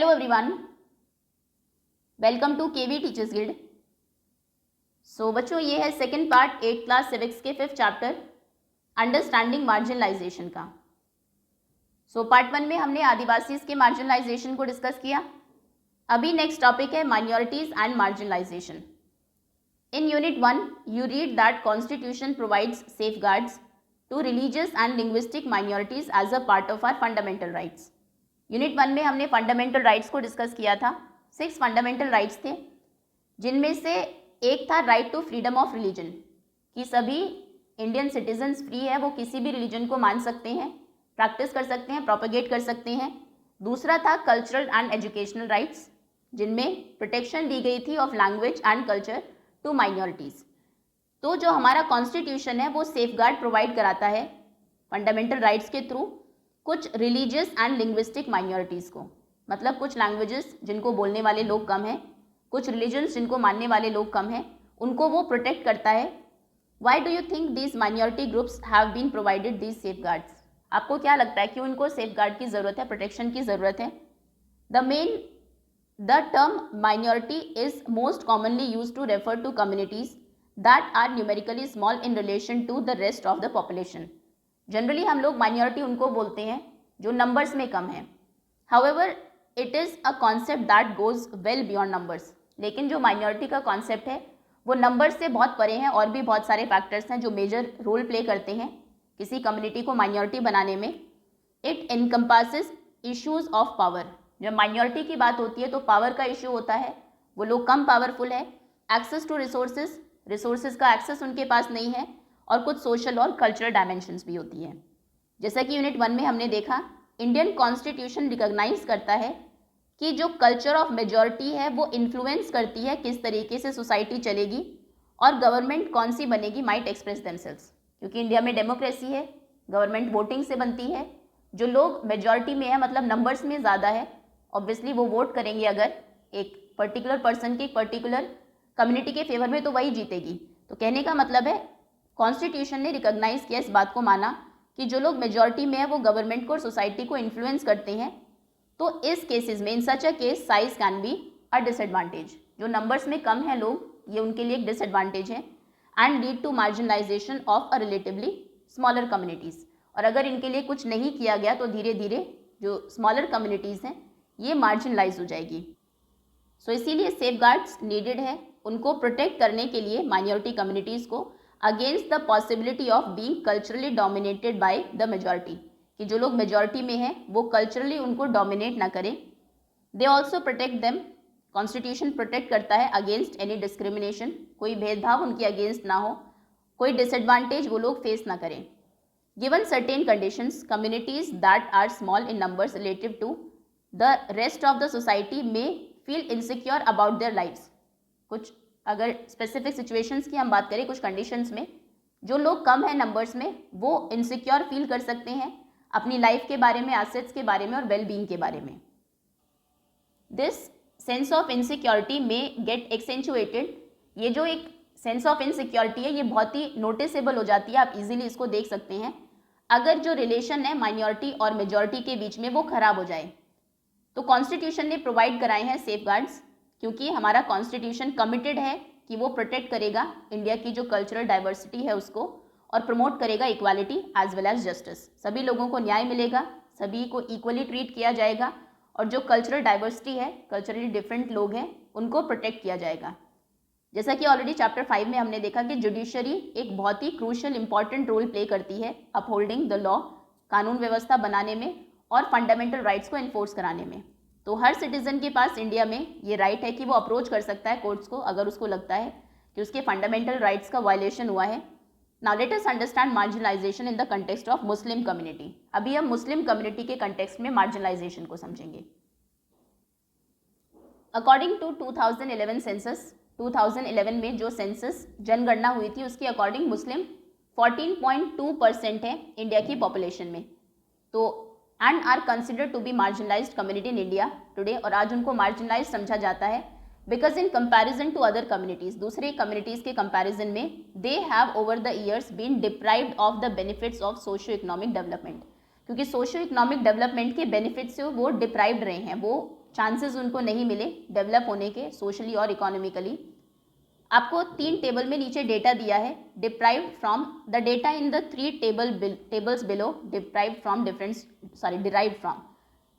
Hello everyone, welcome to KV teachers guild. So बच्चों, ये है second part 8th class civics के 5th chapter understanding marginalisation का। So part 1 में हमने आदिवासीज के मार्जिनलाइजेशन को डिस्कस किया। अभी नेक्स्ट टॉपिक है minorities and marginalisation. In unit 1 you read that constitution provides safeguards to religious and linguistic minorities as a part of our fundamental rights. Unit 1 में हमने फंडामेंटल राइट्स को डिस्कस किया था। 6 fundamental rights थे, जिनमें से एक था right to freedom of religion, कि सभी इंडियन सिटीजन्स फ्री है, वो किसी भी रिलीजन को मान सकते हैं, प्रैक्टिस कर सकते हैं, प्रोपेगेट कर सकते हैं। दूसरा था कल्चरल एंड एजुकेशनल राइट्स, जिनमें प्रोटेक्शन दी गई थी of language and culture to minorities. तो जो हमारा कॉन्स्टिट्यूशन है वो सेफगार्ड प्रोवाइड कराता है फंडामेंटल राइट्स के थ्रू कुछ रिलीजियस एंड लिंग्विस्टिक माइनॉरिटीज़ को, मतलब कुछ लैंग्वेजेस जिनको बोलने वाले लोग कम हैं, कुछ रिलीजन्स जिनको मानने वाले लोग कम हैं, उनको वो प्रोटेक्ट करता है। Why do you think these minority groups have been provided these safeguards? आपको क्या लगता है क्यों इनको सेफगार्ड की ज़रूरत है, प्रोटेक्शन की ज़रूरत है? The term minority is most commonly use to refer to communities that are numerically small in relation to the rest of the population. Generally हम लोग माइनॉरिटी उनको बोलते हैं जो नंबर्स में कम है। However it is a concept that goes well beyond numbers. लेकिन जो माइनॉरिटी का कॉन्सेप्ट है वो नंबर्स से बहुत परे हैं, और भी बहुत सारे फैक्टर्स हैं जो मेजर रोल प्ले करते हैं किसी कम्युनिटी को माइनॉरिटी बनाने में। It encompasses issues of power. जब माइनॉरिटी की बात होती है तो पावर का इशू होता है, वो लोग कम पावरफुल है। एक्सेस टू रिसोर्सेज का एक्सेस उनके पास नहीं है, और कुछ सोशल और कल्चरल डायमेंशंस भी होती है। जैसा कि यूनिट 1 में हमने देखा, इंडियन कॉन्स्टिट्यूशन रिकॉग्नाइज करता है कि जो कल्चर ऑफ मेजॉरिटी है वो इन्फ्लुएंस करती है किस तरीके से सोसाइटी चलेगी और गवर्नमेंट कौन सी बनेगी, माइट एक्सप्रेस देमसेल्व्स। क्योंकि इंडिया में डेमोक्रेसी है, गवर्नमेंट वोटिंग से बनती है। जो लोग मेजॉरिटी में है, मतलब नंबर्स में ज़्यादा है, ऑब्वियसली वो वोट करेंगे अगर एक पर्टिकुलर पर्सन की, एक पर्टिकुलर कम्युनिटी के फेवर में, तो वही जीतेगी। तो कहने का मतलब है कॉन्स्टिट्यूशन ने रिकॉग्नाइज किया, इस बात को माना कि जो लोग मेजॉरिटी में है वो गवर्नमेंट को और सोसाइटी को इन्फ्लुएंस करते हैं। तो इस केसेस में, in such a case, size can be a disadvantage. जो नंबर्स में कम है लोग, ये उनके लिए एक डिसएडवांटेज है, and lead to marginalisation of a relatively smaller communities. और अगर इनके लिए कुछ नहीं किया गया तो धीरे धीरे जो स्मॉलर कम्युनिटीज़ हैं ये मार्जिनलाइज हो जाएगी। सो इसीलिए सेफगार्ड्स नीडेड है, उनको प्रोटेक्ट करने के लिए माइनॉरिटी कम्युनिटीज़ को against the possibility of being culturally dominated by the majority, कि जो लोग मेजॉरिटी में हैं वो कल्चरली उनको डोमिनेट ना करें। They also protect them, constitution protect करता है अगेंस्ट एनी डिस्क्रिमिनेशन, कोई भेदभाव उनके अगेंस्ट ना हो, कोई डिसएडवांटेज वो लोग फेस ना करें। Given certain conditions, communities that are small in numbers relative to the rest of the society में feel insecure about their lives. कुछ अगर स्पेसिफिक सिचुएशंस की हम बात करें, कुछ कंडीशंस में जो लोग कम है नंबर्स में वो इनसिक्योर फील कर सकते हैं अपनी लाइफ के बारे में, एसेट्स के बारे में और वेल बीइंग के बारे में। दिस सेंस ऑफ इनसिक्योरिटी में गेट एक्सेंचुएटेड। ये जो एक सेंस ऑफ इनसिक्योरिटी है ये बहुत ही नोटिसेबल हो जाती है, आप इजीली इसको देख सकते हैं अगर जो रिलेशन है माइनॉरिटी और मेजॉरिटी के बीच में वो खराब हो जाए। तो कॉन्स्टिट्यूशन ने प्रोवाइड कराए हैं सेफगार्ड्स, क्योंकि हमारा कॉन्स्टिट्यूशन कमिटेड है कि वो प्रोटेक्ट करेगा इंडिया की जो कल्चरल डाइवर्सिटी है उसको, और प्रमोट करेगा equality as well as justice. सभी लोगों को न्याय मिलेगा, सभी को इक्वली ट्रीट किया जाएगा, और जो कल्चरल डाइवर्सिटी है, कल्चरली डिफरेंट लोग हैं, उनको प्रोटेक्ट किया जाएगा। जैसा कि ऑलरेडी चैप्टर 5 में हमने देखा कि जुडिशरी एक बहुत ही क्रूशियल इंपॉर्टेंट रोल प्ले करती है अपहोल्डिंग द लॉ, कानून व्यवस्था बनाने में और फंडामेंटल राइट्स को इन्फोर्स कराने में। तो हर सिटीजन के पास इंडिया में ये राइट है कि वो अप्रोच कर सकता है कोर्ट्स को अगर उसको लगता है कि उसके फंडामेंटल राइट्स का वायलेशन हुआ है। Now let us understand marginalisation in the context of Muslim community. अभी हम मुस्लिम कम्युनिटी के कंटेक्स्ट में मार्जिनलाइजेशन को समझेंगे। अकॉर्डिंग टू 2011 सेंसस, 2011 में जो सेंसस जनगणना हुई थी उसके अकॉर्डिंग मुस्लिम 14.2% है इंडिया की पॉपुलेशन में, तो and are considered to be marginalised community in India today. और आज उनको मार्जिनलाइज समझा जाता है because in comparison to other communities, दूसरे कम्युनिटीज़ के कंपैरिजन में they have over the years been deprived of the benefits of socio economic development. क्योंकि सोशो इकोनॉमिक डेवलपमेंट के बेनिफिट से वो डिप्राइव्ड रहे हैं, वो चांसेस उनको नहीं मिले डेवलप होने के सोशली और इकोनॉमिकली। आपको 3 टेबल में नीचे डेटा दिया है, deprived from the data in the 3 tables below, deprived from derived from,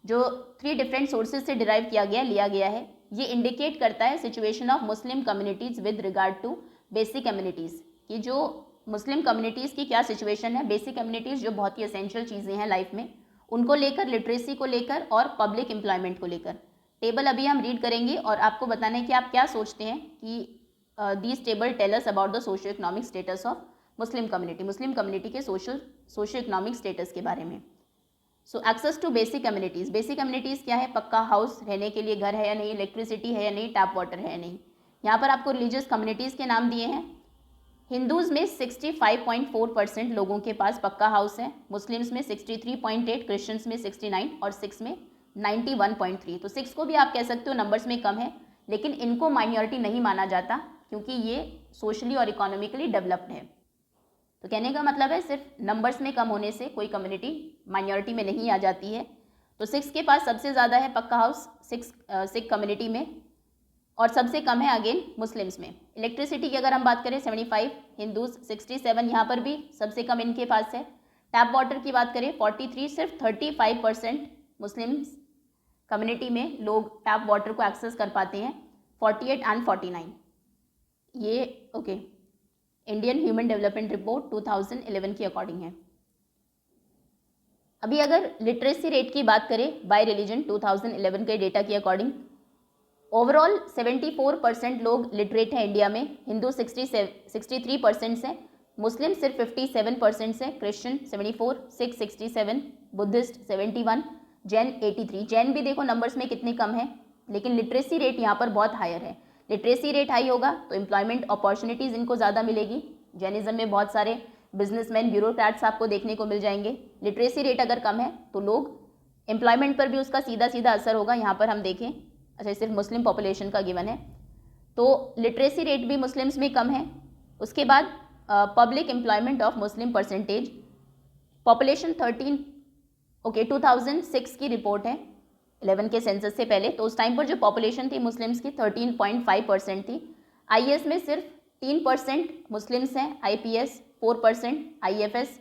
जो 3 डिफरेंट सोर्सेज से डिराइव किया गया लिया गया है। ये इंडिकेट करता है situation of Muslim communities with regard to basic communities, कि जो मुस्लिम कम्युनिटीज़ की क्या सिचुएशन है, बेसिक कम्युनिटीज़ जो बहुत ही एसेंशियल चीज़ें हैं लाइफ में, उनको लेकर, लिटरेसी को लेकर और पब्लिक एम्प्लॉयमेंट को लेकर। टेबल अभी हम रीड करेंगे और आपको बताना है कि आप क्या सोचते हैं कि these table tell us about the socio economic status of Muslim community के सोशो इकोनॉमिक स्टेटस के बारे में। So access to basic communities क्या है? पक्का हाउस, रहने के लिए घर है या नहीं, इलेक्ट्रिसिटी है या नहीं, टैप वाटर है या नहीं। यहाँ पर आपको रिलीजियस कम्युनिटीज़ के नाम दिए हैं। हिंदूज़ में 65.4% लोगों के पास पक्का हाउस है, मुस्लिम्स में 63.8, क्रिश्चियंस में 69 और सिख्स में 91.3। तो सिख्स को भी आप कह सकते हो नंबर्स में कम है, लेकिन इनको माइनॉरिटी नहीं माना जाता क्योंकि ये सोशली और इकोनॉमिकली डेवलप्ड है। तो कहने का मतलब है सिर्फ नंबर्स में कम होने से कोई कम्युनिटी माइनॉरिटी में नहीं आ जाती है। तो सिख्स के पास सबसे ज़्यादा है पक्का हाउस सिख कम्युनिटी में, और सबसे कम है अगेन मुस्लिम्स में। इलेक्ट्रिसिटी की अगर हम बात करें 75, हिंदूज 67, यहाँ पर भी सबसे कम इनके पास है। टैप वाटर की बात करें 43, सिर्फ 35% मुस्लिम्स कम्युनिटी में लोग टैप वाटर को एक्सेस कर पाते हैं, 48 एंड 49। ये okay Indian human development report 2011 के अकॉर्डिंग है। अभी अगर लिटरेसी रेट की बात करें बाय रिलीजन 2011 के डेटा के अकॉर्डिंग, ओवरऑल 74% लोग लिटरेट हैं इंडिया में, हिंदू 63% से, मुस्लिम सिर्फ 57% से, क्रिश्चियन 74, सिख 67, बुद्धिस्ट 71, जैन 83। जैन भी देखो नंबर्स में कितने कम है, लेकिन लिटरेसी रेट यहाँ पर बहुत हायर है। लिटरेसी रेट हाई होगा तो एम्प्लॉयमेंट अपॉर्चुनिटीज़ इनको ज़्यादा मिलेगी। जैनिज़्म में बहुत सारे बिजनेसमैन, ब्यूरोक्रेट्स आपको देखने को मिल जाएंगे। लिटरेसी रेट अगर कम है तो लोग एम्प्लॉयमेंट पर भी उसका सीधा सीधा असर होगा। यहाँ पर हम देखें, अच्छा सिर्फ मुस्लिम पॉपुलेशन का गिवन है, तो लिटरेसी रेट भी मुस्लिम्स में कम है। उसके बाद public employment of Muslim percentage, population 2006 की रिपोर्ट है, 11 के सेंसस से पहले। तो उस टाइम पर जो पॉपुलेशन थी मुस्लिम्स की 13.5% थी। आईएएस में सिर्फ 3% मुस्लिम्स हैं, आईपीएस 4%, आईएफएस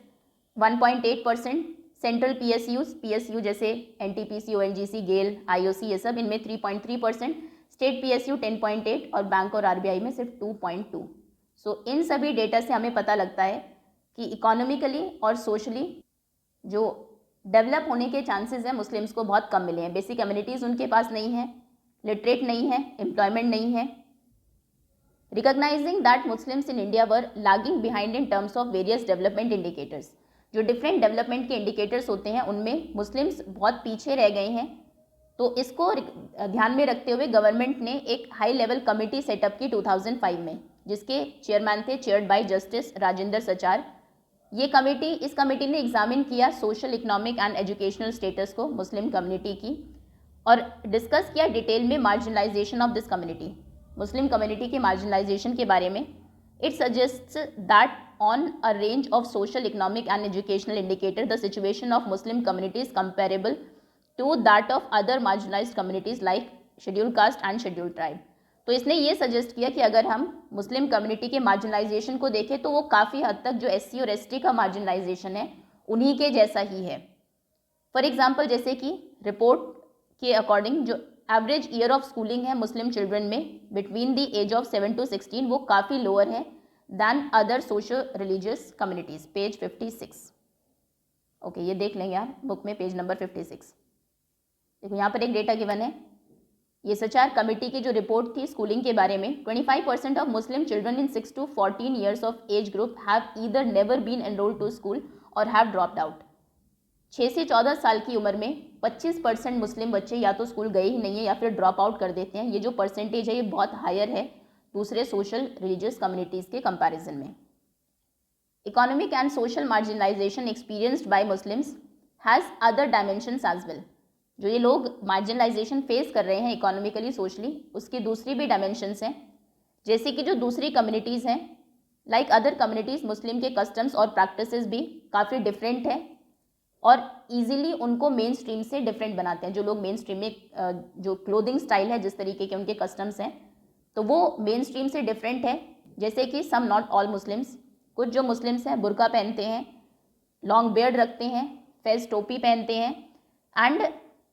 1.8%, सेंट्रल पीएसयू जैसे एनटीपीसी, ओएनजीसी, गेल, आईओसी, ये सब इनमें 3.3%, स्टेट पीएसयू 10.8 और बैंक और आरबीआई में सिर्फ 2.2। सो इन सभी डेटा से हमें पता लगता है कि इकोनॉमिकली और सोशली जो डेवलप होने के चांसेस हैं मुस्लिम्स को बहुत कम मिले हैं। बेसिक कम्युनिटीज़ उनके पास नहीं है, लिटरेट नहीं है, एम्प्लॉयमेंट नहीं है। Recognising that Muslims in India were lagging behind in terms of various development indicators, जो डिफरेंट डेवलपमेंट के इंडिकेटर्स होते हैं उनमें मुस्लिम्स बहुत पीछे रह गए हैं। तो इसको ध्यान में रखते हुए गवर्नमेंट ने एक हाई लेवल कमेटी सेटअप की 2005 में, जिसके चेयरमैन थे चेयर्ड बाय जस्टिस राजेंद्र सचार। इस कमेटी ने एग्जामिन किया social, economic and educational status को मुस्लिम कम्युनिटी की, और डिस्कस किया डिटेल में marginalisation of this community, Muslim community के मार्जिनलाइजेशन के बारे में। It suggests that on a range of social, economic and educational indicator, the situation of Muslim community is comparable to that of other marginalized communities like scheduled caste and scheduled tribe। तो इसने ये suggest किया कि अगर हम मुस्लिम community के marginalisation को देखें तो वो काफ़ी हद तक जो एससी और एसटी का मार्जिनलाइजेशन है उन्हीं के जैसा ही है। फॉर एग्जांपल, जैसे कि रिपोर्ट के अकॉर्डिंग जो एवरेज ईयर ऑफ स्कूलिंग है मुस्लिम चिल्ड्रन में between the age of 7 to 16 वो काफ़ी लोअर है than other social religious communities, page 56। Okay, ये देख लेंगे आप बुक में, पेज नंबर 56। देखो यहाँ पर एक डेटा गिवन है, ये सचार कमेटी की जो रिपोर्ट थी स्कूलिंग के बारे में, 25% of Muslim children in 6 to 14 years of age group have either never been enrolled to school और हैव ड्रॉप्ड आउट। 6 से 14 साल की उम्र में 25% मुस्लिम बच्चे या तो स्कूल गए ही नहीं है या फिर ड्रॉप आउट कर देते हैं। ये जो परसेंटेज है ये बहुत हायर है दूसरे सोशल रिलीजियस कम्युनिटीज़ के कंपैरिजन में। Economic and social marginalisation experienced by Muslims has other dimensions as well. जो ये लोग मार्जिनलाइजेशन फेस कर रहे हैं इकोनॉमिकली, सोशली, उसकी दूसरी भी डायमेंशंस हैं, जैसे कि जो दूसरी कम्युनिटीज़ हैं लाइक अदर कम्युनिटीज़, मुस्लिम के कस्टम्स और प्रैक्टिसेस भी काफ़ी डिफरेंट है। और ईजिली उनको मेन स्ट्रीम से डिफरेंट बनाते हैं। जो लोग मेन स्ट्रीम में जो क्लोथिंग स्टाइल है, जिस तरीके के उनके कस्टम्स हैं, तो वो मेन स्ट्रीम से डिफरेंट है। जैसे कि सम नॉट ऑल मुस्लिम्स, कुछ जो मुस्लिम्स हैं बुर्का पहनते हैं, लॉन्ग बियर्ड रखते हैं, फेस टोपी पहनते हैं, and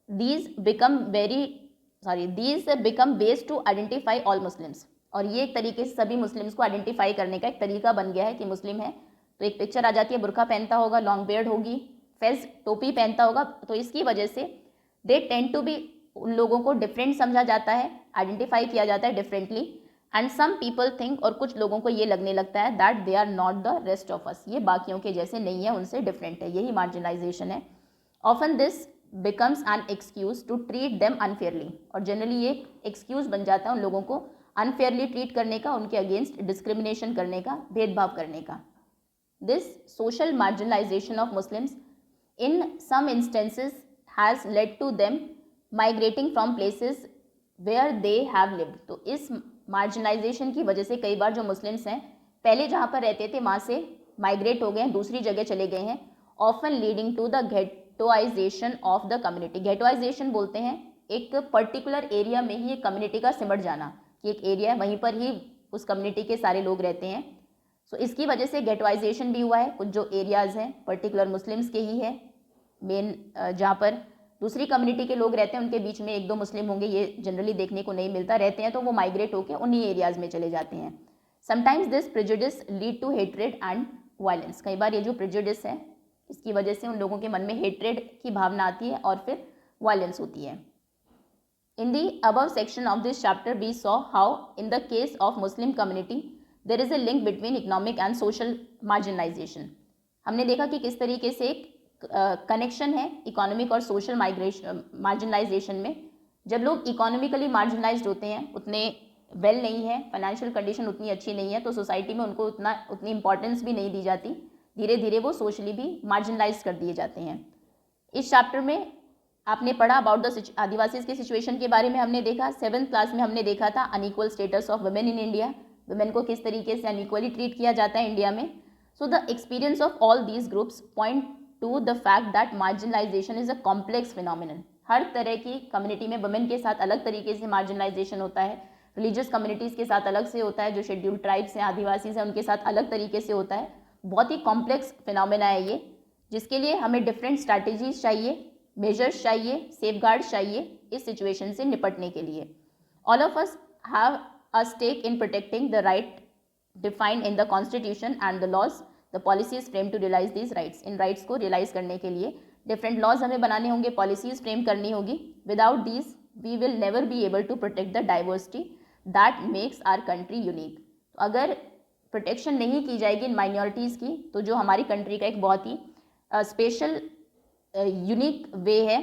these become ways to identify all Muslims. और ये एक तरीके से सभी मुस्लिम्स को आइडेंटिफाई करने का एक तरीका बन गया है कि मुस्लिम है तो एक पिक्चर आ जाती है, बुर्का पहनता होगा, लॉन्ग बियर्ड होगी, फेस टोपी पहनता होगा, तो इसकी वजह से दे टेंड टू बी, उन लोगों को डिफरेंट समझा जाता है, आइडेंटिफाई किया जाता है differently. And some people think, और कुछ लोगों को ये लगने लगता है that they are not the rest of us, ये बाकियों के जैसे नहीं है, उनसे डिफरेंट है, यही मार्जिनलाइजेशन है। Often this becomes an excuse to treat them unfairly, और जनरली ये एक्सक्यूज बन जाता है उन लोगों को अनफेयरली ट्रीट करने का, उनके अगेंस्ट डिस्क्रिमिनेशन करने का, भेदभाव करने का। This social marginalisation of Muslims in some instances has led to them migrating from places where they have lived। तो इस मार्जिनलाइजेशन की वजह से कई बार जो मुस्लिम्स हैं पहले जहाँ पर रहते थे वहाँ से माइग्रेट हो गए हैं, दूसरी जगह चले गए हैं, often leading to the ghettoization of the community. Ghettoization बोलते हैं एक पर्टिकुलर एरिया में ही एक कम्युनिटी का सिमट जाना, कि एक एरिया है वहीं पर ही उस कम्युनिटी के सारे लोग रहते हैं। सो इसकी वजह से गेटोइजेशन भी हुआ है। कुछ जो एरियाज़ हैं पर्टिकुलर मुस्लिम्स के ही है, मेन जहाँ पर दूसरी कम्युनिटी के लोग रहते हैं उनके बीच में एक दो मुस्लिम होंगे, ये जनरली देखने को नहीं मिलता, रहते हैं तो वो माइग्रेट होकर उन्हीं एरियाज़ में चले जाते हैं। Sometimes this prejudice lead to hatred and violence. कई बार ये जो प्रेजुडिस है इसकी वजह से उन लोगों के मन में हेट्रेड की भावना आती है और फिर वायलेंस होती है। In the above section of this chapter, we saw how in the case of Muslim community there is a link between economic and social marginalization। हमने देखा कि किस तरीके से एक कनेक्शन है इकोनॉमिक और सोशल मार्जिनलाइजेशन में। जब लोग इकोनॉमिकली मार्जिनलाइज्ड होते हैं, उतने वेल नहीं है, फाइनेंशियल कंडीशन उतनी अच्छी नहीं है, तो सोसाइटी में उनको उतनी इंपॉर्टेंस भी नहीं दी जाती, धीरे धीरे वो सोशली भी मार्जिनलाइज कर दिए जाते हैं। इस चैप्टर में आपने पढ़ा अबाउट द आदिवासीज के सिचुएशन के बारे में, हमने देखा 7th क्लास में हमने देखा था unequal status of women in India, women को किस तरीके से अनइक्वली ट्रीट किया जाता है इंडिया में। So the experience of all these groups point to the fact that marginalization is a complex phenomenon. हर तरह की कम्युनिटी में वुमेन के साथ अलग तरीके से मार्जिनलाइजेशन होता है, रिलीजियस कम्युनिटीज़ के साथ अलग से होता है, जो शेड्यूल्ड ट्राइब्स हैं, आदिवासी हैं, उनके साथ अलग तरीके से होता है। बहुत ही कॉम्प्लेक्स फिनोमिना है ये, जिसके लिए हमें डिफरेंट स्ट्रैटेजीज चाहिए, मेजर्स चाहिए, सेफगार्ड्स चाहिए इस सिचुएशन से निपटने के लिए। All of us have a stake in protecting the right defined in the constitution and the laws, the policies frame to realise these rights. इन राइट्स को रियलाइज करने के लिए डिफरेंट लॉज हमें बनाने होंगे, पॉलिसीज फ्रेम करनी होगी। Without these we will never be able to protect the diversity that makes our country unique. तो अगर प्रोटेक्शन नहीं की जाएगी इन माइनॉरिटीज़ की, तो जो हमारी कंट्री का एक बहुत ही स्पेशल यूनिक वे है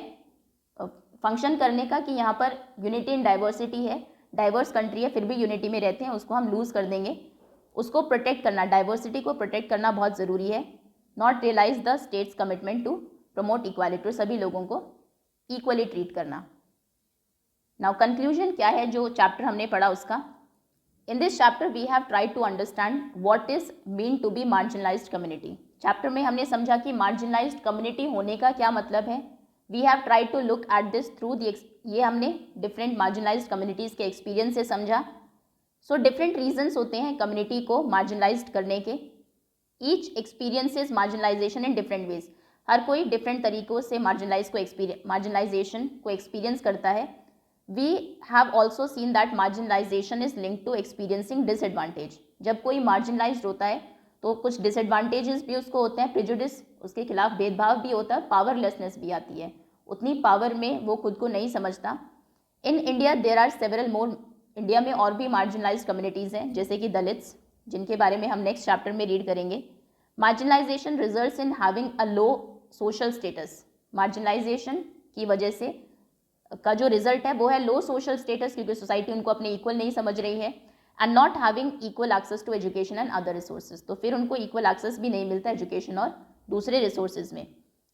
फंक्शन करने का, कि यहाँ पर यूनिटी इन डाइवर्सिटी है, डाइवर्स कंट्री है फिर भी यूनिटी में रहते हैं, उसको हम लूज़ कर देंगे। उसको प्रोटेक्ट करना, डाइवर्सिटी को प्रोटेक्ट करना बहुत ज़रूरी है। Not realise the state's commitment to promote equality, सभी लोगों को इक्वली ट्रीट करना। नाउ कंक्लूजन क्या है जो चैप्टर हमने पढ़ा उसका। In this chapter we have tried to understand what is mean to be marginalised community. Chapter में हमने समझा कि मार्जिनलाइज्ड कम्युनिटी होने का क्या मतलब है। We have tried to look at this through ये हमने डिफरेंट मार्जिनलाइज्ड कम्युनिटीज़ के एक्सपीरियंस से समझा। सो डिफरेंट रीजंस होते हैं कम्युनिटी को मार्जिनलाइज्ड करने के। Each experiences marginalization in different ways. हर कोई डिफरेंट तरीक़ों से मार्जिनलाइजेशन को एक्सपीरियंस करता है। We have also seen that marginalization is linked to experiencing disadvantage. जब कोई मार्जिनलाइज्ड होता है तो कुछ डिसएडवांटेजेस भी उसको होते हैं, प्रेजुडिस, उसके खिलाफ भेदभाव भी होता है, पावरलेसनेस भी आती है, उतनी पावर में वो खुद को नहीं समझता। In India there are several more, India में और भी मार्जिनलाइज्ड कम्युनिटीज़ हैं, जैसे कि दलित्स, जिनके बारे में हम नेक्स्ट चैप्टर में रीड करेंगे। Marginalisation results in having a low social status. Marginalisation की वजह से का जो रिजल्ट है वो है लो सोशल स्टेटस, क्योंकि सोसाइटी उनको अपने इक्वल नहीं समझ रही है। And not having equal access to education and other resources, तो फिर उनको इक्वल एक्सेस भी नहीं मिलता एजुकेशन और दूसरे रिसोर्सेज में।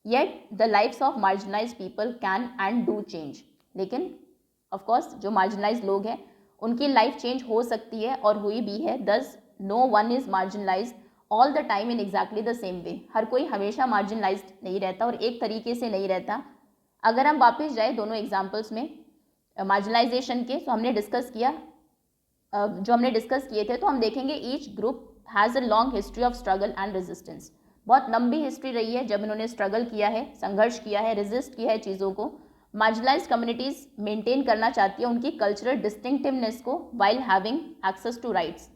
Yet the lifes of marginalised people can and do change. लेकिन ऑफकोर्स जो मार्जिनलाइज्ड लोग हैं उनकी लाइफ चेंज हो सकती है और हुई भी है। Thus no one is marginalized all the time in exactly the same way. हर कोई हमेशा मार्जिनलाइज्ड नहीं रहता और एक तरीके से नहीं रहता। अगर हम वापस जाए दोनों एग्जाम्पल्स में मार्जिनलाइजेशन के, तो हमने डिस्कस किया जो हमने डिस्कस किए थे, तो हम देखेंगे each group has a long history of struggle and resistance. बहुत लंबी हिस्ट्री रही है जब इन्होंने स्ट्रगल किया है, संघर्ष किया है, रेजिस्ट किया है चीज़ों को। मार्जिनलाइज्ड कम्युनिटीज़ मेंटेन करना चाहती है उनकी कल्चरल डिस्टिंक्टिवनेस को while having access to rights.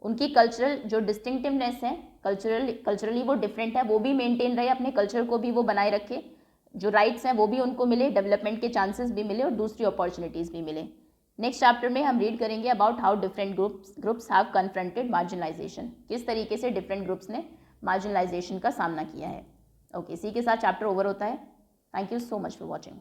उनकी कल्चरल जो डिस्टिंक्टिवनेस है, कल्चरली वो डिफरेंट है, वो भी मेंटेन रहे, अपने कल्चर को भी वो बनाए रखे, जो राइट्स हैं वो भी उनको मिले, डेवलपमेंट के चांसेस भी मिले और दूसरी अपॉर्चुनिटीज़ भी मिले। नेक्स्ट चैप्टर में हम रीड करेंगे about how different groups have confronted marginalisation. किस तरीके से डिफरेंट ग्रुप्स ने मार्जिनलाइजेशन का सामना किया है। ओके, इसी के साथ चैप्टर ओवर होता है। Thank you so much for watching.